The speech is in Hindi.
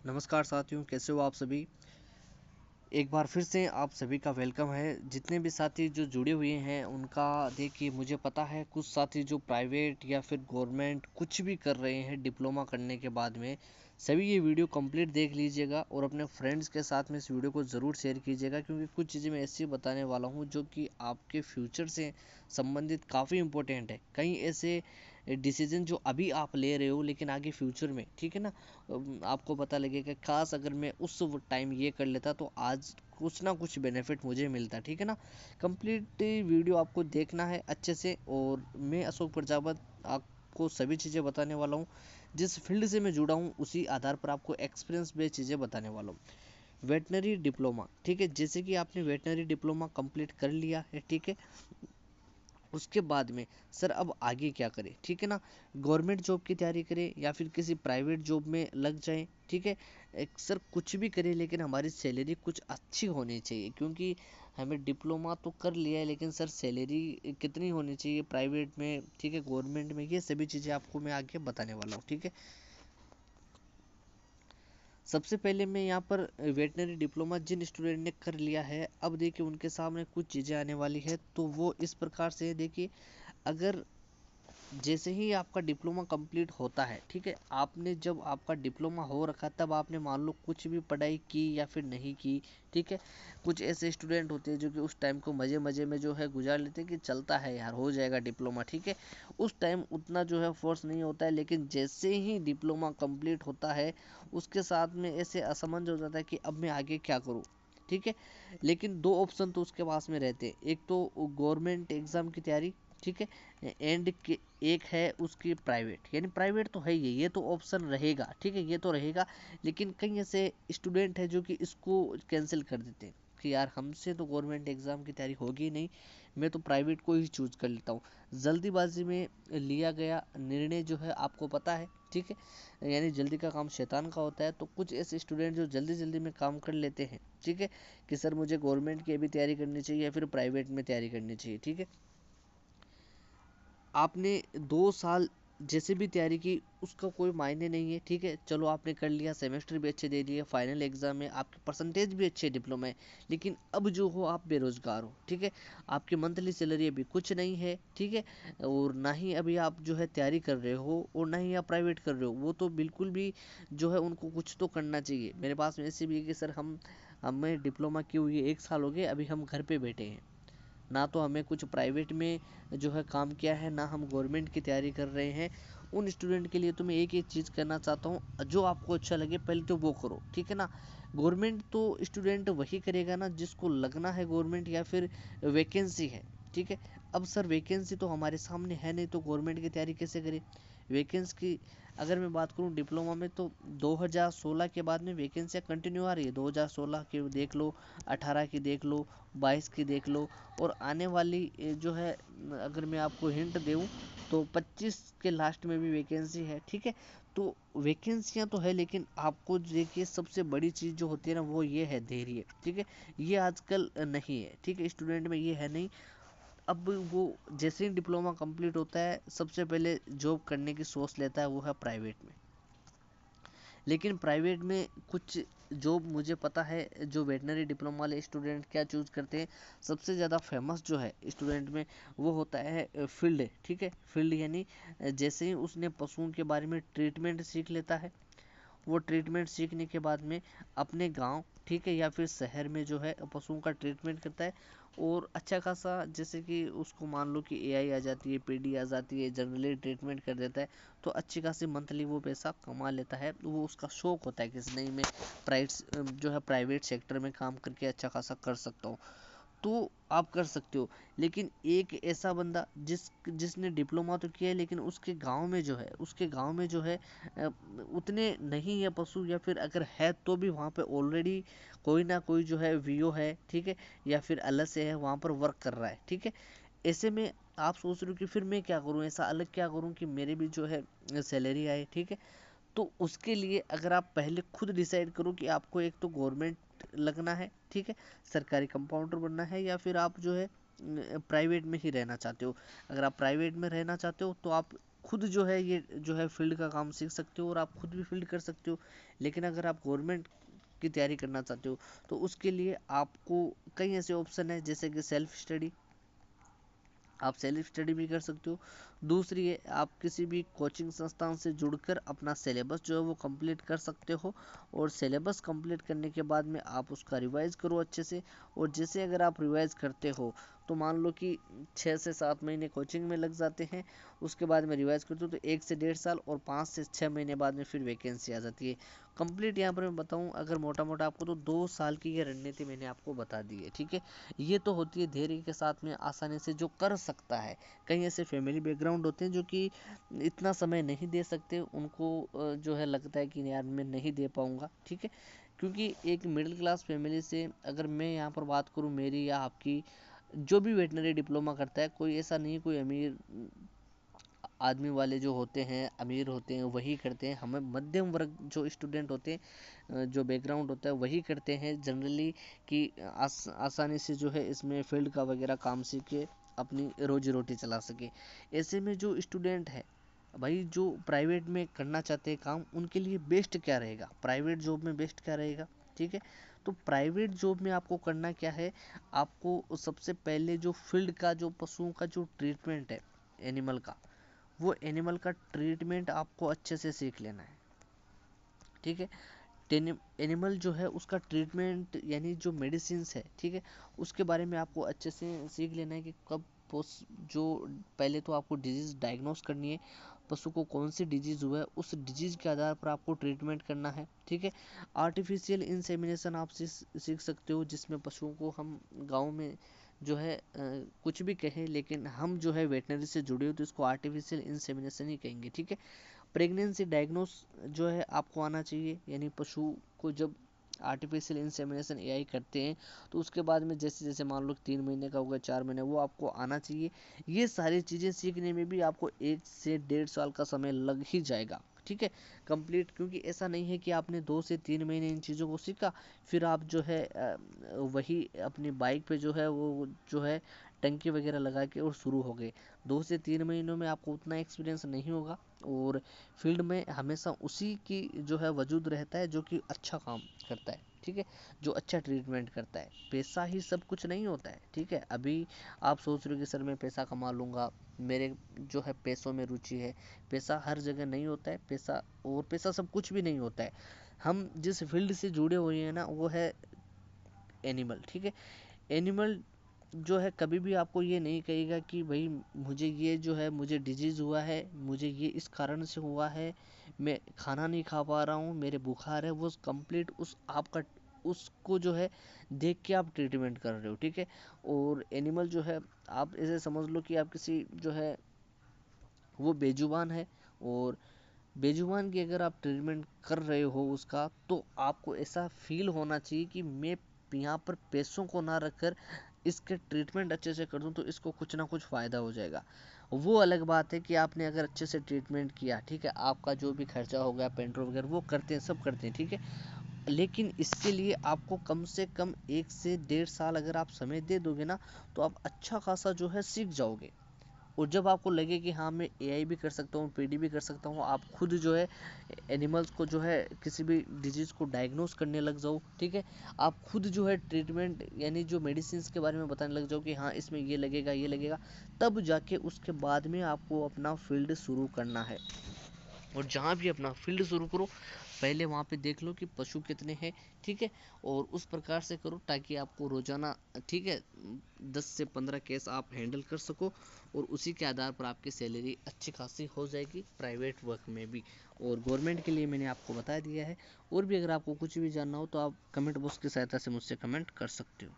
नमस्कार साथियों, कैसे हो आप सभी। एक बार फिर से आप सभी का वेलकम है। जितने भी साथी जो जुड़े हुए हैं उनका देखिए, मुझे पता है कुछ साथी जो प्राइवेट या फिर गवर्नमेंट कुछ भी कर रहे हैं डिप्लोमा करने के बाद में, सभी ये वीडियो कंप्लीट देख लीजिएगा और अपने फ्रेंड्स के साथ में इस वीडियो को ज़रूर शेयर कीजिएगा, क्योंकि कुछ चीज़ें मैं ऐसी बताने वाला हूँ जो कि आपके फ्यूचर से संबंधित काफ़ी इंपॉर्टेंट है। कई ऐसे डिसीजन जो अभी आप ले रहे हो लेकिन आगे फ्यूचर में, ठीक है ना, आपको पता लगेगा काश अगर मैं उस टाइम ये कर लेता तो आज कुछ ना कुछ बेनिफिट मुझे मिलता। ठीक है ना, कंप्लीट वीडियो आपको देखना है अच्छे से। और मैं अशोक प्रजापत आपको सभी चीज़ें बताने वाला हूँ, जिस फील्ड से मैं जुड़ा हूँ उसी आधार पर आपको एक्सपीरियंस बेस्ड चीज़ें बताने वाला हूँ। वेटनरी डिप्लोमा, ठीक है, जैसे कि आपने वेटनरी डिप्लोमा कंप्लीट कर लिया है, ठीक है, उसके बाद में सर अब आगे क्या करें, ठीक है ना। गवर्नमेंट जॉब की तैयारी करें या फिर किसी प्राइवेट जॉब में लग जाएं, ठीक है। सर कुछ भी करें लेकिन हमारी सैलरी कुछ अच्छी होनी चाहिए, क्योंकि हमें डिप्लोमा तो कर लिया है लेकिन सर सैलरी कितनी होनी चाहिए प्राइवेट में, ठीक है, गवर्नमेंट में, ये सभी चीज़ें आपको मैं आगे बताने वाला हूँ। ठीक है, सबसे पहले मैं यहाँ पर वेटनरी डिप्लोमा जिन स्टूडेंट ने कर लिया है, अब देखिए उनके सामने कुछ चीज़ें आने वाली है, तो वो इस प्रकार से है। देखिए, अगर जैसे ही आपका डिप्लोमा कंप्लीट होता है, ठीक है, आपने जब आपका डिप्लोमा हो रखा तब आपने मान लो कुछ भी पढ़ाई की या फिर नहीं की, ठीक है। कुछ ऐसे स्टूडेंट होते हैं जो कि उस टाइम को मज़े मज़े में जो है गुजार लेते हैं कि चलता है यार, हो जाएगा डिप्लोमा, ठीक है। उस टाइम उतना जो है फोर्स नहीं होता है, लेकिन जैसे ही डिप्लोमा कंप्लीट होता है उसके साथ में ऐसे असमंजस हो जाता है कि अब मैं आगे क्या करूँ, ठीक है। लेकिन दो ऑप्शन तो उसके पास में रहते हैं, एक तो गवर्नमेंट एग्ज़ाम की तैयारी, ठीक है, एंड एक है उसकी प्राइवेट, यानी प्राइवेट तो है ही, ये तो ऑप्शन रहेगा, ठीक है, ये तो रहेगा। लेकिन कई ऐसे स्टूडेंट हैं जो कि इसको कैंसिल कर देते हैं कि यार हमसे तो गवर्नमेंट एग्ज़ाम की तैयारी होगी ही नहीं, मैं तो प्राइवेट को ही चूज कर लेता हूँ। जल्दीबाजी में लिया गया निर्णय जो है आपको पता है, ठीक है, यानी जल्दी का काम शैतान का होता है। तो कुछ ऐसे स्टूडेंट जो जल्दी जल्दी में काम कर लेते हैं, ठीक है, कि सर मुझे गवर्नमेंट की अभी तैयारी करनी चाहिए या फिर प्राइवेट में तैयारी करनी चाहिए, ठीक है। आपने 2 साल जैसे भी तैयारी की उसका कोई मायने नहीं है, ठीक है। चलो आपने कर लिया, सेमेस्टर भी अच्छे दे दिए, फाइनल एग्जाम में आपके परसेंटेज भी अच्छे डिप्लोमा है, लेकिन अब जो हो आप बेरोजगार हो, ठीक है। आपकी मंथली सैलरी अभी कुछ नहीं है, ठीक है, और ना ही अभी आप जो है तैयारी कर रहे हो और ना ही आप प्राइवेट कर रहे हो, वो तो बिल्कुल भी जो है उनको कुछ तो करना चाहिए। मेरे पास में ऐसे भी है कि सर हम हमें डिप्लोमा किए हुए 1 साल हो गए, अभी हम घर पे बैठे हैं, ना तो हमें कुछ प्राइवेट में जो है काम किया है, ना हम गवर्नमेंट की तैयारी कर रहे हैं। उन स्टूडेंट के लिए तो मैं एक एक चीज़ करना चाहता हूँ, जो आपको अच्छा लगे पहले तो वो करो, ठीक है ना। गवर्नमेंट तो स्टूडेंट वही करेगा ना जिसको लगना है गवर्नमेंट या फिर वैकेंसी है, ठीक है। अब सर वैकेंसी तो हमारे सामने है नहीं, तो गवर्नमेंट की तैयारी कैसे करें। वैकेंसी की अगर मैं बात करूं डिप्लोमा में, तो 2016 के बाद में वैकेंसियाँ कंटिन्यू आ रही है। 2016 की देख लो, 18 की देख लो, 22 की देख लो, और आने वाली जो है, अगर मैं आपको हिंट दूँ तो 25 के लास्ट में भी वैकेंसी है, ठीक है। तो वैकेंसियां तो है, लेकिन आपको देखिए सबसे बड़ी चीज़ जो होती है ना वो ये है धैर्य, ठीक है। ये आजकल नहीं है, ठीक है, स्टूडेंट में ये है नहीं। अब वो जैसे ही डिप्लोमा कंप्लीट होता है सबसे पहले जॉब करने की सोच लेता है, वो है प्राइवेट में। लेकिन प्राइवेट में कुछ जॉब मुझे पता है जो वेटनरी डिप्लोमा वाले स्टूडेंट क्या चूज़ करते हैं। सबसे ज़्यादा फेमस जो है स्टूडेंट में वो होता है फील्ड, ठीक है। फील्ड यानी जैसे ही उसने पशुओं के बारे में ट्रीटमेंट सीख लेता है, वो ट्रीटमेंट सीखने के बाद में अपने गांव, ठीक है, या फिर शहर में जो है पशुओं का ट्रीटमेंट करता है। और अच्छा खासा, जैसे कि उसको मान लो कि एआई आ जाती है, पीडी आ जाती है, जनरली ट्रीटमेंट कर देता है, तो अच्छी खासी मंथली वो पैसा कमा लेता है। वो उसका शौक होता है कि नहीं मैं प्राइवेट जो है प्राइवेट सेक्टर में काम करके अच्छा खासा कर सकता हूँ, तो आप कर सकते हो। लेकिन एक ऐसा बंदा जिसने डिप्लोमा तो किया है लेकिन उसके गांव में जो है, उसके गांव में जो है उतने नहीं है पशु, या फिर अगर है तो भी वहाँ पे ऑलरेडी कोई ना कोई जो है वीओ है, ठीक है, या फिर अलग से है वहाँ पर वर्क कर रहा है, ठीक है। ऐसे में आप सोच रहे हो कि फिर मैं क्या करूँ, ऐसा अलग क्या करूँ कि मेरे भी जो है सैलरी आए, ठीक है। तो उसके लिए अगर आप पहले खुद डिसाइड करो कि आपको एक तो गवर्नमेंट लगना है, ठीक है, सरकारी कंपाउंडर बनना है, या फिर आप जो है प्राइवेट में ही रहना चाहते हो। अगर आप प्राइवेट में रहना चाहते हो तो आप खुद जो है ये जो है फील्ड का काम सीख सकते हो और आप खुद भी फील्ड कर सकते हो। लेकिन अगर आप गवर्नमेंट की तैयारी करना चाहते हो तो उसके लिए आपको कई ऐसे ऑप्शन है, जैसे कि सेल्फ स्टडी, आप सेल्फ स्टडी भी कर सकते हो। दूसरी है, आप किसी भी कोचिंग संस्थान से जुड़कर अपना सिलेबस जो है वो कंप्लीट कर सकते हो, और सिलेबस कंप्लीट करने के बाद में आप उसका रिवाइज करो अच्छे से। और जैसे अगर आप रिवाइज करते हो तो मान लो कि 6 से 7 महीने कोचिंग में लग जाते हैं, उसके बाद में रिवाइज करते हो तो 1 से 1.5 साल और 5 से 6 महीने बाद में फिर वैकेंसी आ जाती है कंप्लीट। यहाँ पर मैं बताऊँ अगर मोटा मोटा आपको, तो 2 साल की ये रणनीति मैंने आपको बता दी है, ठीक है। ये तो होती है धैर्य के साथ में आसानी से जो कर सकता है। कई ऐसे फैमिली बैकग्राउंड होते हैं जो कि इतना समय नहीं दे सकते, उनको जो है लगता है कि यार मैं नहीं दे पाऊंगा, ठीक है। क्योंकि एक मिडिल क्लास फैमिली से अगर मैं यहाँ पर बात करूँ, मेरी या आपकी, जो भी वेटनरी डिप्लोमा करता है, कोई ऐसा नहीं, कोई अमीर आदमी वाले जो होते हैं, अमीर होते हैं, वही करते हैं। हमें मध्यम वर्ग जो स्टूडेंट होते हैं, जो बैकग्राउंड होता है वही करते हैं जनरली, कि आसानी से जो है इसमें फील्ड का वगैरह काम सीख के अपनी रोजी रोटी चला सके। ऐसे में जो स्टूडेंट है भाई, जो प्राइवेट में करना चाहते हैं काम, उनके लिए बेस्ट क्या रहेगा, प्राइवेट जॉब में बेस्ट क्या रहेगा, ठीक है। तो प्राइवेट जॉब में आपको करना क्या है, आपको सबसे पहले जो फील्ड का, जो पशुओं का जो ट्रीटमेंट है एनिमल का, वो एनिमल का ट्रीटमेंट आपको अच्छे से सीख लेना है, ठीक है। एनिमल जो है उसका ट्रीटमेंट यानी जो मेडिसिन है, ठीक है, उसके बारे में आपको अच्छे से सीख लेना है कि कब जो पहले तो आपको डिजीज डायग्नोस करनी है, पशु को कौन सी डिजीज हुआ है, उस डिजीज के आधार पर आपको ट्रीटमेंट करना है, ठीक है। आर्टिफिशियल इंसेमिनेशन आप सीख सकते हो, जिसमें पशुओं को हम गाँव में जो है कुछ भी कहें, लेकिन हम जो है वेटनरी से जुड़े हो तो इसको आर्टिफिशियल इंसेमिनेशन ही कहेंगे, ठीक है। प्रेगनेंसी डायग्नोस जो है आपको आना चाहिए, यानी पशु को जब आर्टिफिशियल इंसेमिनेशन एआई करते हैं तो उसके बाद में जैसे जैसे मान लो 3 महीने का होगा, 4 महीने, वो आपको आना चाहिए। ये सारी चीज़ें सीखने में भी आपको 1 से 1.5 साल का समय लग ही जाएगा, ठीक है, कंप्लीट। क्योंकि ऐसा नहीं है कि आपने 2 से 3 महीने इन चीज़ों को सीखा, फिर आप जो है वही अपनी बाइक पे जो है वो जो है टंकी वगैरह लगा के और शुरू हो गए। 2 से 3 महीनों में आपको उतना एक्सपीरियंस नहीं होगा, और फील्ड में हमेशा उसी की जो है वजूद रहता है जो कि अच्छा काम करता है, ठीक है, जो अच्छा ट्रीटमेंट करता है। पैसा ही सब कुछ नहीं होता है, ठीक है। अभी आप सोच रहे हो कि सर मैं पैसा कमा लूँगा, मेरे जो है पैसों में रुचि है, पैसा हर जगह नहीं होता है, पैसा सब कुछ भी नहीं होता है। हम जिस फील्ड से जुड़े हुए हैं ना, वो है एनिमल, ठीक है। एनिमल जो है कभी भी आपको ये नहीं कहेगा कि भाई मुझे ये जो है, मुझे डिजीज़ हुआ है, मुझे ये इस कारण से हुआ है, मैं खाना नहीं खा पा रहा हूँ, मेरे बुखार है, वो कंप्लीट उस आपका उसको जो है देख के आप ट्रीटमेंट कर रहे हो, ठीक है। और एनिमल जो है, आप ऐसे समझ लो कि आप किसी जो है वो बेजुबान है, और बेजुबान की अगर आप ट्रीटमेंट कर रहे हो उसका, तो आपको ऐसा फील होना चाहिए कि मैं यहाँ पर पैसों को ना रखकर इसके ट्रीटमेंट अच्छे से कर दूं तो इसको कुछ ना कुछ फ़ायदा हो जाएगा। वो अलग बात है कि आपने अगर अच्छे से ट्रीटमेंट किया, ठीक है, आपका जो भी खर्चा हो गया, पेट्रोल वगैरह वो करते हैं, सब करते हैं, ठीक है। लेकिन इसके लिए आपको कम से कम 1 से 1.5 साल अगर आप समय दे दोगे ना, तो आप अच्छा खासा जो है सीख जाओगे। और जब आपको लगे कि हाँ मैं एआई भी कर सकता हूँ, पीडी भी कर सकता हूँ, आप खुद जो है एनिमल्स को जो है किसी भी डिजीज़ को डायग्नोस करने लग जाओ, ठीक है। आप खुद जो है ट्रीटमेंट यानी जो मेडिसिन के बारे में बताने लग जाओ कि हाँ इसमें ये लगेगा, ये लगेगा, तब जाके उसके बाद में आपको अपना फील्ड शुरू करना है। और जहाँ भी अपना फील्ड शुरू करो, पहले वहाँ पे देख लो कि पशु कितने हैं, ठीक है, और उस प्रकार से करो ताकि आपको रोजाना, ठीक है, 10 से 15 केस आप हैंडल कर सको, और उसी के आधार पर आपकी सैलरी अच्छी खासी हो जाएगी प्राइवेट वर्क में भी। और गवर्नमेंट के लिए मैंने आपको बता दिया है। और भी अगर आपको कुछ भी जानना हो तो आप कमेंट बॉक्स की सहायता से मुझसे कमेंट कर सकते हो।